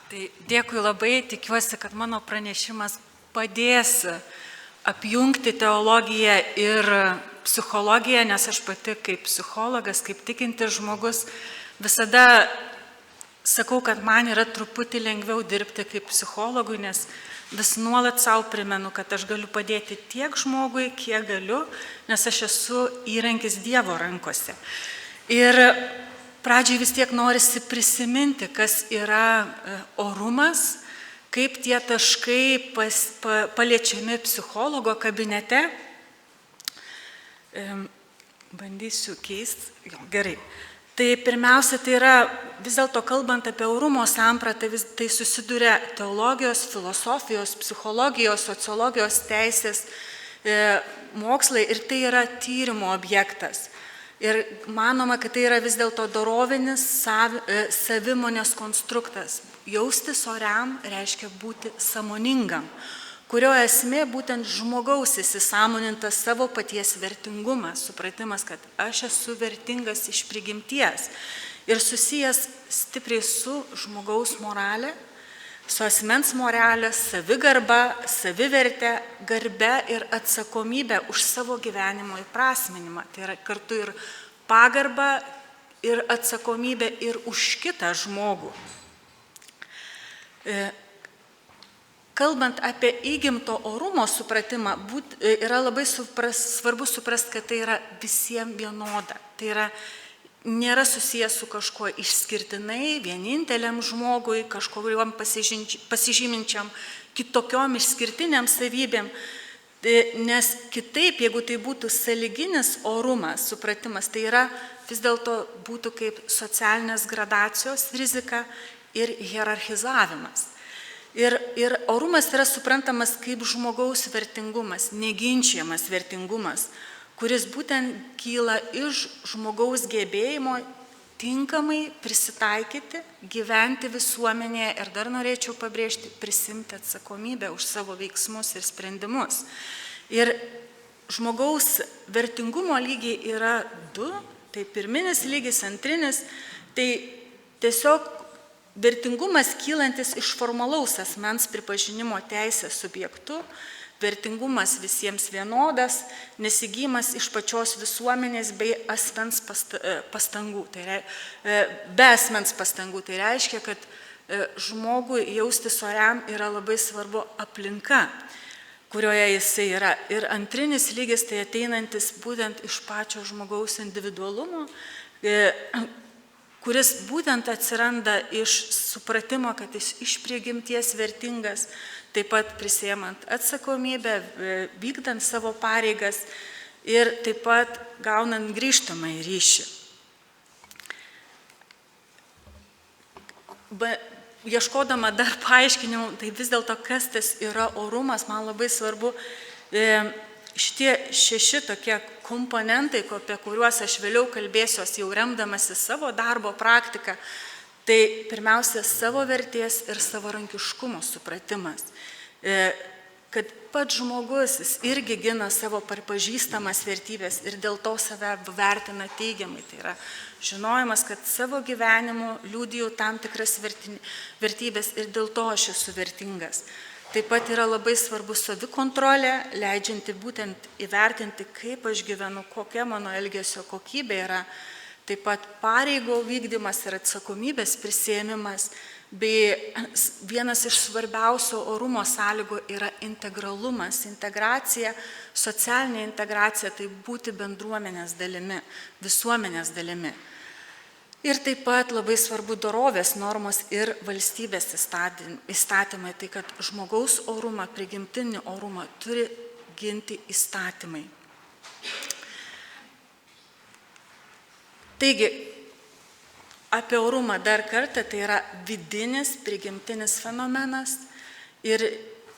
Tai dėkui labai, tikiuosi, kad mano pranešimas padės apjungti teologiją ir psichologiją, nes aš pati kaip psichologas, kaip tikintis žmogus visada sakau, kad man yra truputį lengviau dirbti kaip psichologui, nes vis nuolat savo primenu, kad aš galiu padėti tiek žmogui, kiek galiu, nes aš esu įrankis Dievo rankose. Ir pradžiai vis tiek norisi prisiminti, kas yra orumas, kaip tie taškai paliečiami psichologo kabinete. Bandysiu keisti. Gerai. Tai pirmiausia, tai yra vis dėlto kalbant apie orumo sampratą, tai susiduria teologijos, filosofijos, psichologijos, sociologijos, teisės mokslai ir tai yra tyrimo objektas. Ir manoma, kad tai yra vis dėlto dorovinis savimonės konstruktas. Jaustis oriam reiškia būti sąmoningam, kurio esmė būtent žmogaus įsisąmonintas savo paties vertingumas, supratimas, kad aš esu vertingas iš prigimties ir susijęs stipriai su žmogaus moralė, su asmens moralė, savigarba, savivertė, garbe ir atsakomybė už savo gyvenimo įprasminimą. Tai yra kartu ir pagarba, ir atsakomybė ir už kitą žmogų. Kalbant apie įgimto orumo supratimą, yra labai svarbu suprasti, kad tai yra visiems vienoda. Tai yra nėra susijęs su kažkuo išskirtinai, vieninteliam žmogui, kažkuriuom pasižyminčiam kitokiom išskirtiniam savybėm. Nes kitaip, jeigu tai būtų sąlyginis orumas, supratimas, tai yra vis dėlto būtų kaip socialinės gradacijos rizika ir hierarchizavimas. Ir orumas yra suprantamas kaip žmogaus vertingumas, neginčiamas vertingumas, kuris būtent kyla iš žmogaus gebėjimo tinkamai prisitaikyti, gyventi visuomenėje ir dar norėčiau pabrėžti, prisimti atsakomybę už savo veiksmus ir sprendimus. Ir žmogaus vertingumo lygiai yra du, tai pirminis lygis, antrinis, tai tiesiog vertingumas kylantis iš formalaus asmens pripažinimo teisės subjektu, vertingumas visiems vienodas, nesigymas iš pačios visuomenės bei asmens pastangų. Be asmens pastangų. Tai reiškia, kad žmogui jaustis oriam yra labai svarbu aplinka, kurioje jisai yra. Ir antrinis lygis tai ateinantis būtent iš pačio žmogaus individualumo, kuris būtent atsiranda iš supratimo, kad jis iš prigimties vertingas, taip pat prisiemant atsakomybę, vykdant savo pareigas ir taip pat gaunant grįžtamąjį ryšį. Ieškodama dar paaiškinimų, tai vis dėlto kas tas yra orumas, man labai svarbu šitie 6 tokie komponentai, apie kuriuos aš vėliau kalbėsiuos jau remdamasi savo darbo praktiką, tai pirmiausia savo vertės ir savarankiškumo supratimas. Kad pats žmogus jis irgi gina savo pripažįstamas vertybės ir dėl to save vertina teigiamai. Tai yra žinojimas, kad savo gyvenimu liudiju tam tikras vertybės ir dėl to aš esu vertingas. Taip pat yra labai svarbu savikontrolė, leidžianti būtent įvertinti, kaip aš gyvenu, kokia mano elgesio kokybė yra. Taip pat pareigų vykdymas ir atsakomybės prisiėmimas, bei vienas iš svarbiausių orumo sąlygų yra integralumas, integracija, socialinė integracija, tai būti bendruomenės dalimi, visuomenės dalimi. Ir taip pat labai svarbu dorovės normos ir valstybės įstatymai, tai kad žmogaus orumą, prigimtinį orumą turi ginti įstatymai. Taigi, apie orumą dar kartą, tai yra vidinis, prigimtinis fenomenas ir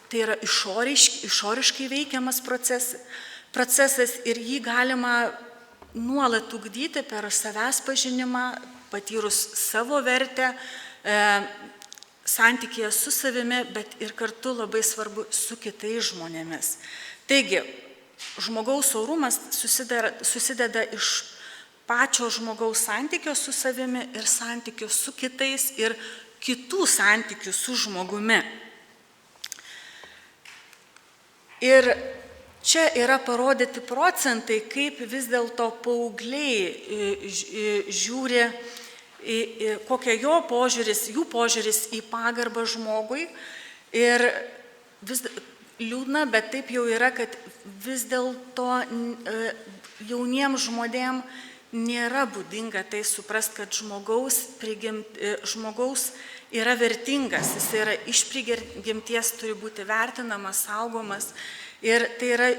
tai yra išoriškai veikiamas procesas ir jį galima nuolat ugdyti per savęs pažinimą, patyrus savo vertę, santykyje su savimi, bet ir kartu labai svarbu su kitais žmonėmis. Taigi, žmogaus orumas susideda iš pačio žmogaus santykio su savimi ir santykio su kitais ir kitų santykių su žmogumi. Ir čia yra parodyti procentai, kaip vis dėlto paaugliai žiūri, kokia jų požiūris į pagarbą žmogui. Ir vis liūdna, bet taip jau yra, kad vis dėlto jauniems žmonėm nėra būdinga tai suprast, kad žmogaus yra vertingas, jis yra iš prigimties turi būti vertinamas, saugomas. Ir tai yra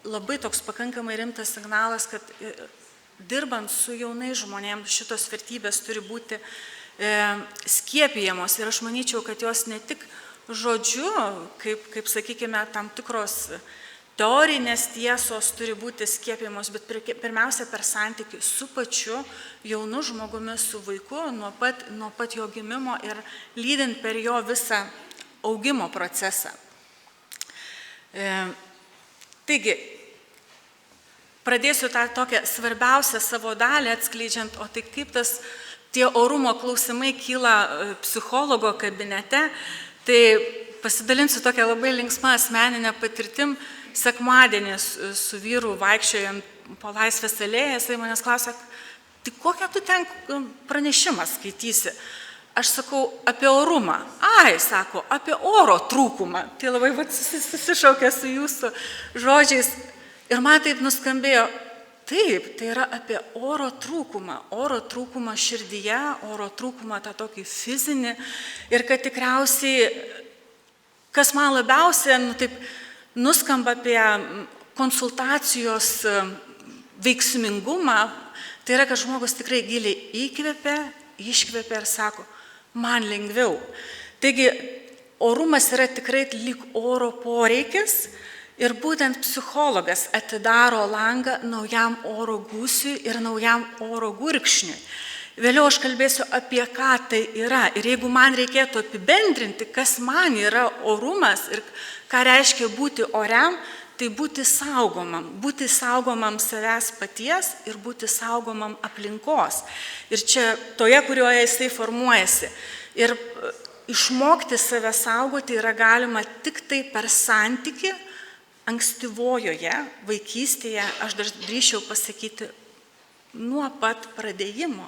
labai toks pakankamai rimtas signalas, kad dirbant su jaunais žmonėms šitos vertybės turi būti skiepijamos. Ir aš manyčiau, kad jos ne tik žodžiu, kaip sakykime, tam tikros teorinės tiesos turi būti skiepijamos, bet pirmiausia per santykį su pačiu jaunu žmogumi, su vaiku, nuo pat jo gimimo ir lydint per jo visą augimo procesą. Taigi, pradėsiu tą tokią svarbiausią savo dalį atskleidžiant, o tai kaip tie orumo klausimai kyla psichologo kabinete, tai pasidalinsiu tokią labai linksmą asmeninę patirtim. Sekmadienį su vyru vaikščiojant po Laisvės alėją, jisai manęs klausė, tai kokią tu ten pranešimą skaitysi? Aš sakau, apie orumą. Ai, sako, apie oro trūkumą. Tai labai susišaukė su jūsų žodžiais. Ir man taip nuskambėjo, taip, tai yra apie oro trūkumą širdyje, oro trūkumą tą tokį fizinį. Ir kad tikriausiai, kas man labiausiai, taip, nuskamba apie konsultacijos veiksmingumą, tai yra, kad žmogus tikrai giliai įkvepia, iškvepia ir sako, man lengviau. Taigi, orumas yra tikrai lyg oro poreikis ir būtent psichologas atidaro langą naujam oro gūsiui ir naujam oro gurkšniui. Vėliau aš kalbėsiu apie ką tai yra. Ir jeigu man reikėtų apibendrinti, kas man yra orumas ir ką reiškia būti oriam, tai būti saugomam savęs paties ir būti saugomam aplinkos. Ir čia toje, kurioje jisai formuojasi. Ir išmokti save saugoti yra galima tik tai per santykį ankstyvojoje vaikystėje, aš dar drįsčiau pasakyti, nuo pat pradėjimo,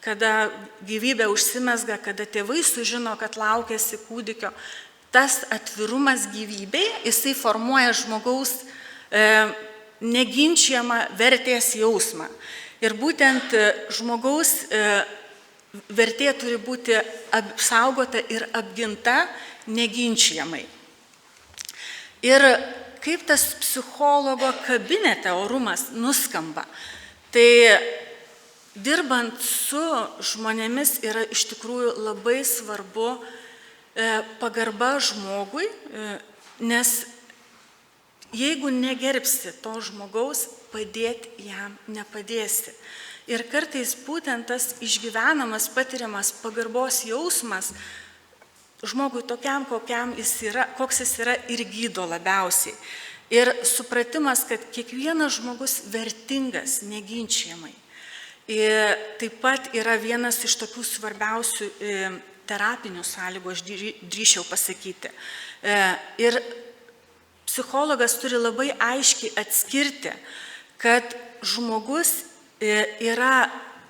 kada gyvybė užsimezga, kada tėvai sužino, kad laukiasi kūdikio, tas atvirumas gyvybei, jisai formuoja žmogaus neginčiamą vertės jausmą. Ir būtent žmogaus vertė turi būti apsaugota ir apginta neginčiamai. Ir kaip tas psichologo kabinete orumas nuskamba, tai dirbant su žmonėmis yra iš tikrųjų labai svarbu pagarba žmogui, nes jeigu negerbsi to žmogaus, padėti jam nepadėsi. Ir kartais būtent tas išgyvenamas, patiriamas pagarbos jausmas žmogui tokiam, koks jis yra ir gydo labiausiai. Ir supratimas, kad kiekvienas žmogus vertingas neginčiamai. Ir taip pat yra vienas iš tokių svarbiausių terapinių sąlygų, aš drįsčiau pasakyti. Ir psichologas turi labai aiškiai atskirti, kad žmogus yra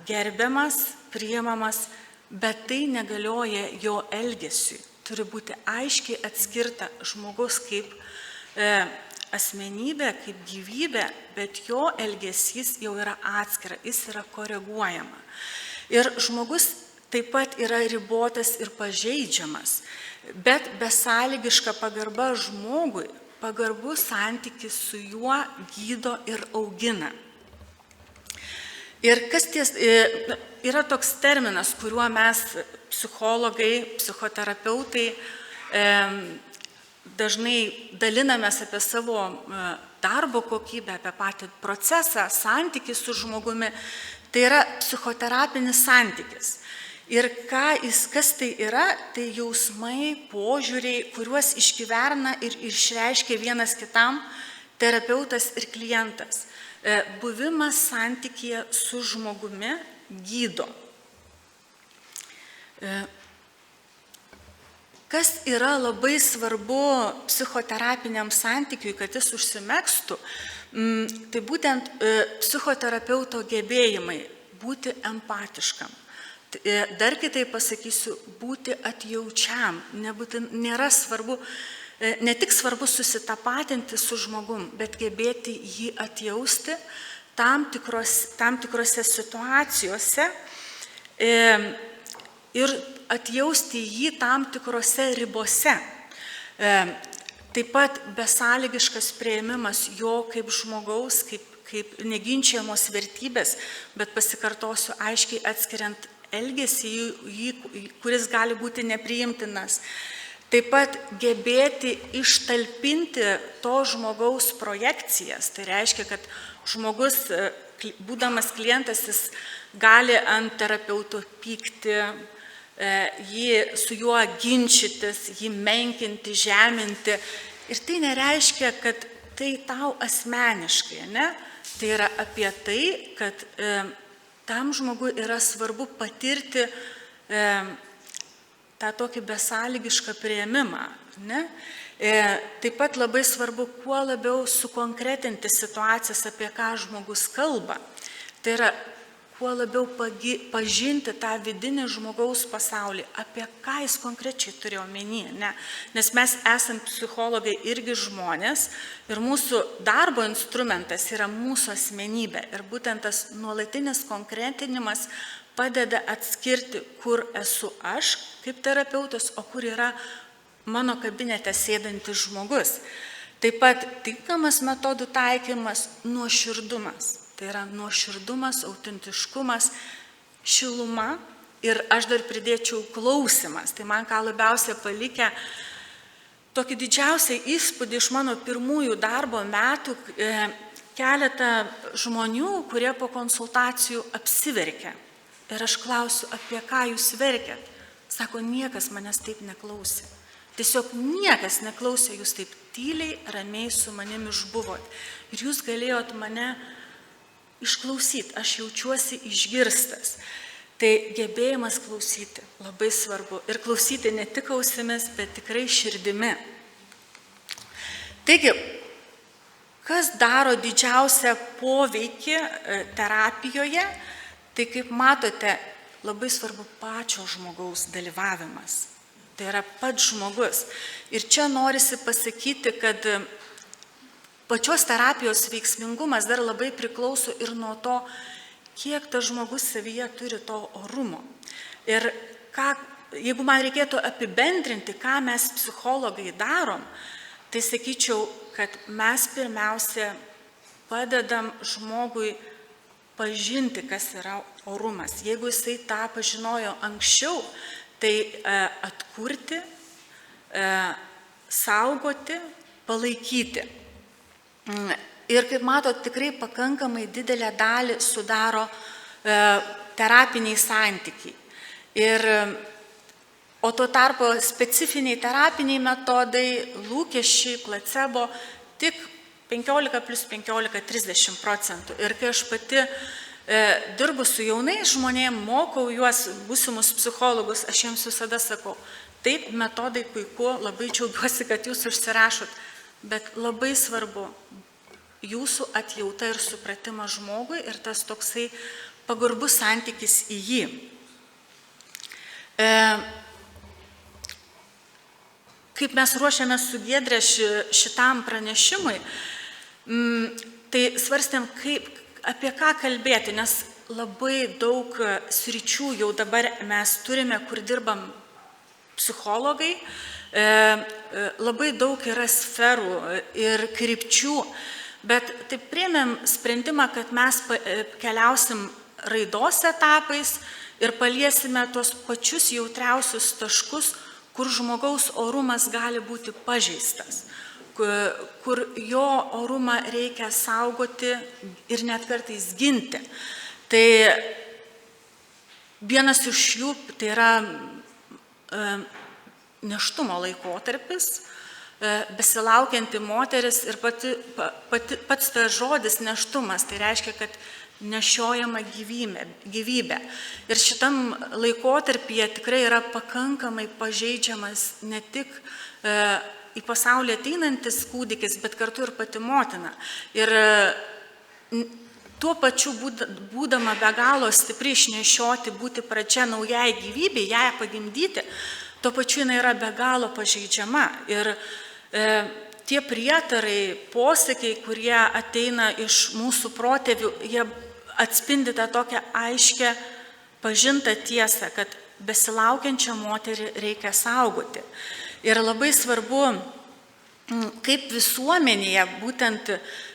gerbiamas, priimamas, bet tai negalioja jo elgesiui. Turi būti aiškiai atskirta žmogus kaip asmenybė, kaip gyvybė, bet jo elgesys jau yra atskira, jis yra koreguojama. Ir žmogus taip pat yra ribotas ir pažeidžiamas, bet besąlygiška pagarba žmogui, pagarbus santykis su juo gydo ir augina. Ir yra toks terminas, kuriuo mes psichologai, psichoterapeutai dažnai dalinamės apie savo darbo kokybę, apie patį procesą, santykį su žmogumi. Tai yra psichoterapinis santykis. Ir kas tai yra, tai jausmai, požiūriai, kuriuos išgyvena ir išreiškia vienas kitam terapeutas ir klientas. Buvimas santykyje su žmogumi gydo. kas yra labai svarbu psichoterapiniam santykiui, kad jis užsimegstų, tai būtent psichoterapeuto gebėjimai būti empatiškam. Dar kitaip pasakysiu, būti atjaučiam. Nėra svarbu, ne tik svarbu susitapatinti su žmogum, bet gebėti jį atjausti tam tikrose situacijose ir atjausti jį tam tikrose ribose. Taip pat besąlygiškas priėmimas jo kaip žmogaus, kaip neginčiamos vertybės, bet pasikartosiu aiškiai atskiriant elgesį, kuris gali būti nepriimtinas. Taip pat gebėti ištalpinti to žmogaus projekcijas. Tai reiškia, kad žmogus, būdamas klientas, jis gali ant terapeuto pykti, su juo ginčytis, jį menkinti, žeminti. Ir tai nereiškia, kad tai tau asmeniškai, ne? Tai yra apie tai, kad tam žmogui yra svarbu patirti tą tokį besąlygišką priėmimą. Ne? Taip pat labai svarbu kuo labiau sukonkretinti situacijas, apie ką žmogus kalba. Tai yra kuo labiau pažinti tą vidinį žmogaus pasaulį, apie ką jis konkrečiai turi omeny. Ne? Nes mes esame psichologai irgi žmonės ir mūsų darbo instrumentas yra mūsų asmenybė. Ir būtent tas nuolatinis konkretinimas padeda atskirti, kur esu aš kaip terapeutas, o kur yra mano kabinete sėdantis žmogus. Taip pat tinkamas metodų taikymas, nuoširdumas. Tai yra nuoširdumas, autentiškumas, šiluma ir aš dar pridėčiau klausimas. Tai man ką labiausiai palikę tokį didžiausią įspūdį iš mano pirmųjų darbo metų keletą žmonių, kurie po konsultacijų apsiverkė. Ir aš klausiu, apie ką jūs verkėt? Sako, niekas manęs taip neklausė. Tiesiog niekas neklausė, jūs taip tyliai, ramiai su manimi išbuvot. Ir jūs galėjot mane išklausyti, aš jaučiuosi išgirstas. Tai gebėjimas klausyti labai svarbu. Ir klausyti ne tik ausimis, bet tikrai širdimi. Taigi, kas daro didžiausią poveikį terapijoje, tai kaip matote, labai svarbu pačio žmogaus dalyvavimas. Tai yra pats žmogus. Ir čia norisi pasakyti, kad pačios terapijos veiksmingumas dar labai priklauso ir nuo to, kiek tas žmogus savyje turi to orumo. Ir jeigu man reikėtų apibendrinti, ką mes psichologai darom, tai sakyčiau, kad mes pirmiausia padedam žmogui pažinti, kas yra orumas. Jeigu jisai tą pažinojo anksčiau, tai atkurti, saugoti, palaikyti. Ir kaip matot, tikrai pakankamai didelę dalį sudaro terapiniai santykiai. O tuo tarpu specifiniai terapiniai metodai, lūkesčiai, placebo, tik 15 plus 15, 30%. Ir kai aš pati dirbu su jaunais žmonėms, mokau juos, būsimus psichologus, aš jiems visada sakau, taip, metodai puiku, labai džiaugiuosi, kad jūs užsirašot, bet labai svarbu jūsų atjauta ir supratimas žmogui ir tas toksai pagarbus santykis į jį. Kaip mes ruošiamės su Giedre šitam pranešimui, tai svarstėm, apie ką kalbėti, nes labai daug sričių jau dabar mes turime, kur dirbam psichologai, labai daug yra sferų ir krypčių, bet taip priėmėm sprendimą, kad mes keliausim raidos etapais ir paliesime tuos pačius jautriausius taškus, kur žmogaus orumas gali būti pažeistas, kur jo orumą reikia saugoti ir net kartais ginti. Tai vienas iš jų tai yra nėštumo laikotarpis, besilaukianti moteris ir pats tas žodis nėštumas, tai reiškia, kad nešiojama gyvybė. Ir šitam laikotarpyje tikrai yra pakankamai pažeidžiamas ne tik į pasaulį ateinantis kūdikis, bet kartu ir pati motina. Ir tuo pačiu būdama be galo stipri išnešioti, būti pradžia naujai gyvybei, ją pagimdyti, tuo pačiu jinai yra be galo pažeidžiama. Ir tie prietarai, posakiai, kurie ateina iš mūsų protėvių, jie atspindi tą tokią aiškę pažintą tiesą, kad besilaukiančią moterį reikia saugoti. Ir labai svarbu, kaip visuomenėje būtent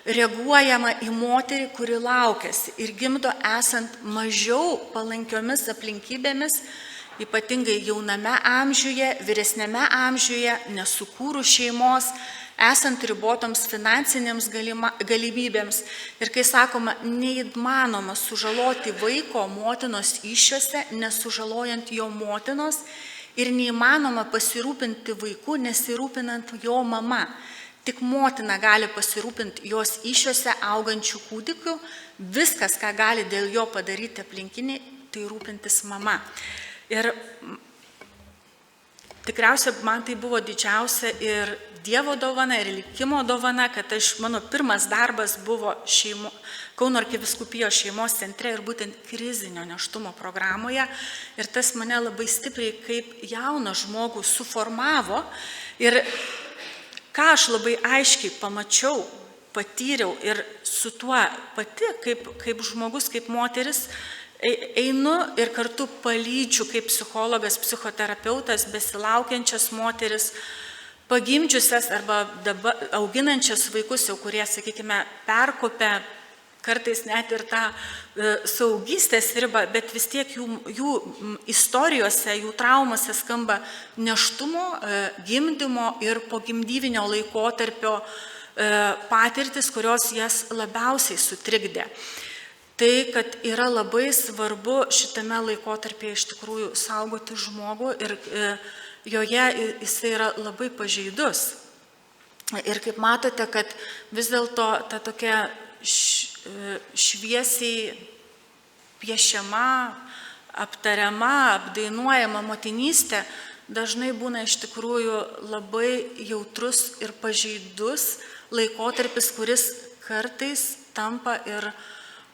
reaguojama į moterį, kuri laukiasi ir gimdo esant mažiau palankiomis aplinkybėmis, ypatingai jauname amžiuje, vyresnėme amžiuje, nesukūrus šeimos, esant ribotoms finansinėms galimybėms. Ir kai sakoma, neįmanoma sužaloti vaiko motinos įsčiose, nesužalojant jo motinos, ir neįmanoma pasirūpinti vaiku, nesirūpinant jo mama. Tik motina gali pasirūpinti jos įsčiose augančių kūdikių, viskas, ką gali dėl jo padaryti aplinkiniai, tai rūpintis mama. Ir tikriausiai man tai buvo didžiausia ir Dievo dovana, ir likimo dovana, kad mano pirmas darbas buvo Kauno arkivyskupijos šeimos centre ir būtent krizinio nėštumo programoje. Ir tas mane labai stipriai kaip jauną žmogų suformavo. Ir ką aš labai aiškiai pamačiau, patyriau ir su tuo pati, kaip žmogus, kaip moteris, einu ir kartu palydžiu kaip psichologas, psichoterapeutas, besilaukiančias moteris, pagimdžiusias arba dabar auginančias vaikus, jau kurie, sakykime, perkopia kartais net ir tą saugystės ribą, bet vis tiek jų istorijose, jų traumose skamba nėštumo, gimdymo ir pogimdyvinio laikotarpio patirtis, kurios jas labiausiai sutrikdė. Tai, kad yra labai svarbu šitame laikotarpyje iš tikrųjų saugoti žmogų ir joje jisai yra labai pažeidus. Ir kaip matote, kad vis dėlto ta tokia šviesiai piešiama, aptariama, apdainuojama motinystė dažnai būna iš tikrųjų labai jautrus ir pažeidus laikotarpis, kuris kartais tampa ir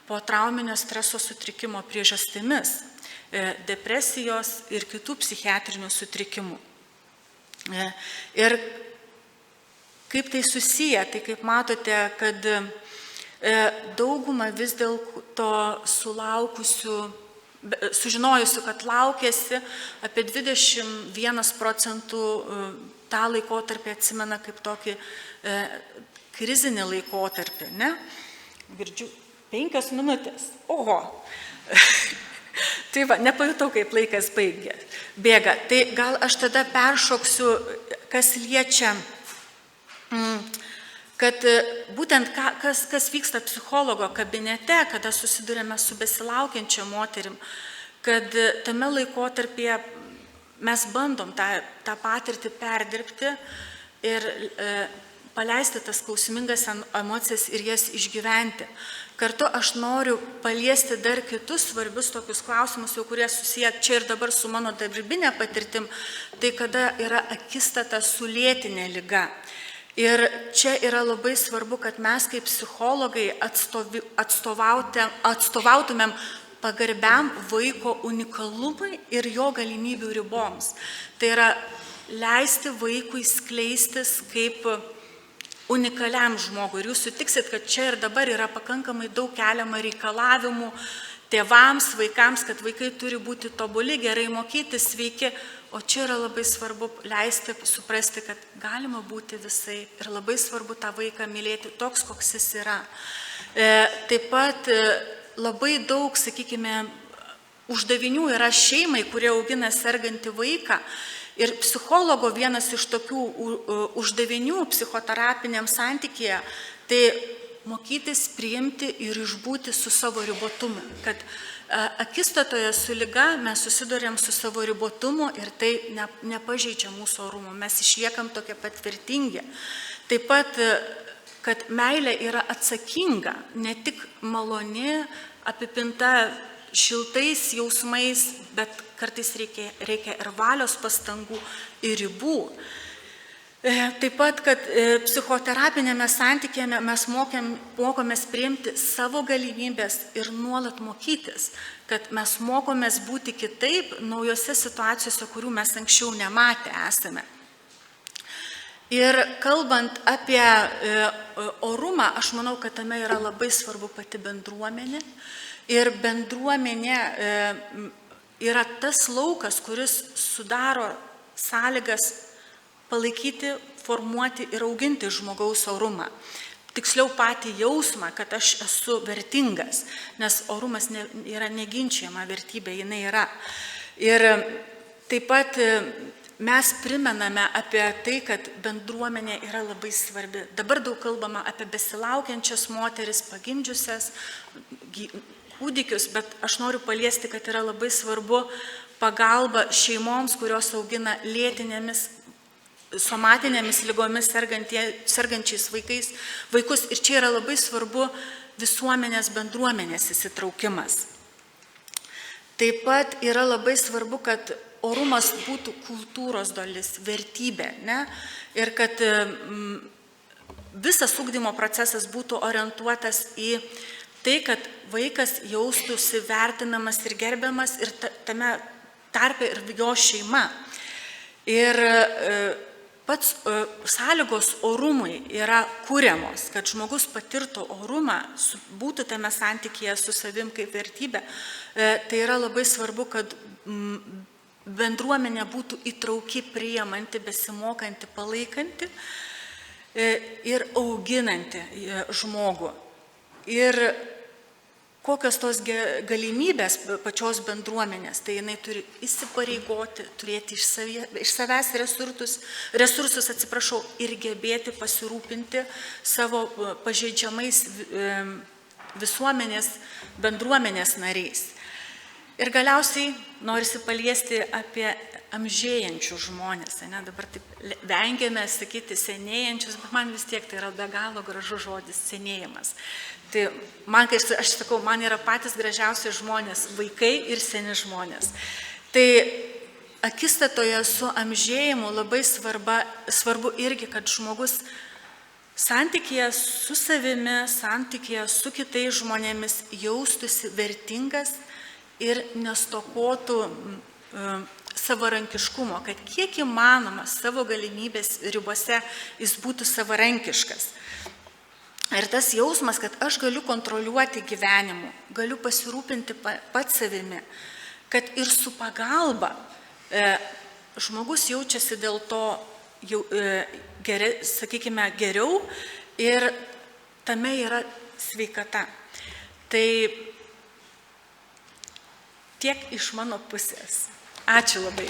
potrauminio streso sutrikimo priežastimis, depresijos ir kitų psichiatrinių sutrikimų. Ir kaip tai susiję, tai kaip matote, kad dauguma vis dėlto sulaukusių, sužinojusių, kad laukėsi, apie 21% tą laikotarpį atsimena kaip tokį krizinį laikotarpį, ne? Girdžiu, 5 minutės. Oho. Tai va, nepajutau, kaip laikas bėga. Tai gal aš tada peršoksiu, kas liečia, kad būtent kas vyksta psichologo kabinete, kada susidurėme su besilaukiančia moterim, kad tame laikotarpyje mes bandom tą patirtį perdirbti ir paleisti tas skausmingas emocijas ir jas išgyventi. Kartu aš noriu paliesti dar kitus svarbius tokius klausimus, jau kurie susiję čia ir dabar su mano darbinė patirtim, tai kada yra akistata su lėtinė liga. Ir čia yra labai svarbu, kad mes kaip psichologai atstovautumėm pagarbiam vaiko unikalumui ir jo galimybių riboms. Tai yra leisti vaikui skleistis kaip unikaliam žmogui. Ir jūs sutiksit, kad čia ir dabar yra pakankamai daug keliama reikalavimų tėvams, vaikams, kad vaikai turi būti tobuli, gerai mokyti, sveiki. O čia yra labai svarbu leisti, suprasti, kad galima būti visai ir labai svarbu tą vaiką mylėti toks, koks jis yra. Taip pat labai daug, sakykime, uždavinių yra šeimai, kurie augina sergantį vaiką. Ir psichologo vienas iš tokių uždavinių psichoterapiniam santykyje, tai mokytis priimti ir išbūti su savo ribotumu. Kad akistatoje su liga mes susidurėm su savo ribotumu ir tai nepažeidžia mūsų orumo. Mes išliekam tokie patvirtingi. Taip pat, kad meilė yra atsakinga, ne tik maloni apipinta šiltais jausmais, bet kartais reikia ir valios pastangų, ir ribų. Taip pat, kad psichoterapinėme santykėme mes mokomės priimti savo galimybės ir nuolat mokytis, kad mes mokomės būti kitaip naujose situacijose, kurių mes anksčiau nematę esame. Ir kalbant apie orumą, aš manau, kad tame yra labai svarbu pati bendruomenė. Ir bendruomenė yra tas laukas, kuris sudaro sąlygas palaikyti, formuoti ir auginti žmogaus orumą. Tiksliau patį jausmą, kad aš esu vertingas, nes orumas yra neginčiama vertybė, jinai yra. Ir taip pat mes primename apie tai, kad bendruomenė yra labai svarbi. Dabar daug kalbama apie besilaukiančias moteris, pagimdžiusias, kūdikius, bet aš noriu paliesti, kad yra labai svarbu pagalba šeimoms, kurios augina lėtinėmis somatinėmis lygomis sergančiais vaikus. Ir čia yra labai svarbu visuomenės bendruomenės įsitraukimas. Taip pat yra labai svarbu, kad orumas būtų kultūros dalis, vertybė, ne? Ir kad visas ugdymo procesas būtų orientuotas į tai, kad vaikas jaustųsi vertinamas ir gerbiamas ir tame tarpe ir jo šeima. Ir pats sąlygos orumui yra kuriamos, kad žmogus patirtų orumą, būtų tame santykyje su savim kaip vertybė. Tai yra labai svarbu, kad bendruomenė būtų įtrauki, priimanti, besimokanti, palaikanti ir auginanti žmogų. Ir kokios tos galimybės pačios bendruomenės, tai jinai turi įsipareigoti, turėti iš savęs resursus, ir gebėti pasirūpinti savo pažeidžiamais visuomenės, bendruomenės nariais. Ir galiausiai norisi paliesti apie amžėjančius žmonės. Ne? Dabar taip vengiame sakyti senėjančius, bet man vis tiek tai yra be galo gražus žodis senėjimas. Tai man, kai aš sakau, man yra patys gražiausi žmonės, vaikai ir seni žmonės. Tai akistatoje su amžėjimu labai svarbu irgi, kad žmogus santykėje su savimi, santykėje su kitais žmonėmis jaustųsi vertingas ir nestokotų savarankiškumo, kad kiek įmanoma savo galimybės ribose jis būtų savarankiškas. Ir tas jausmas, kad aš galiu kontroliuoti gyvenimu, galiu pasirūpinti pats savimi, kad ir su pagalba žmogus jaučiasi dėl to, sakykime, geriau ir tame yra sveikata. Tai tiek iš mano pusės. Ačiū labai.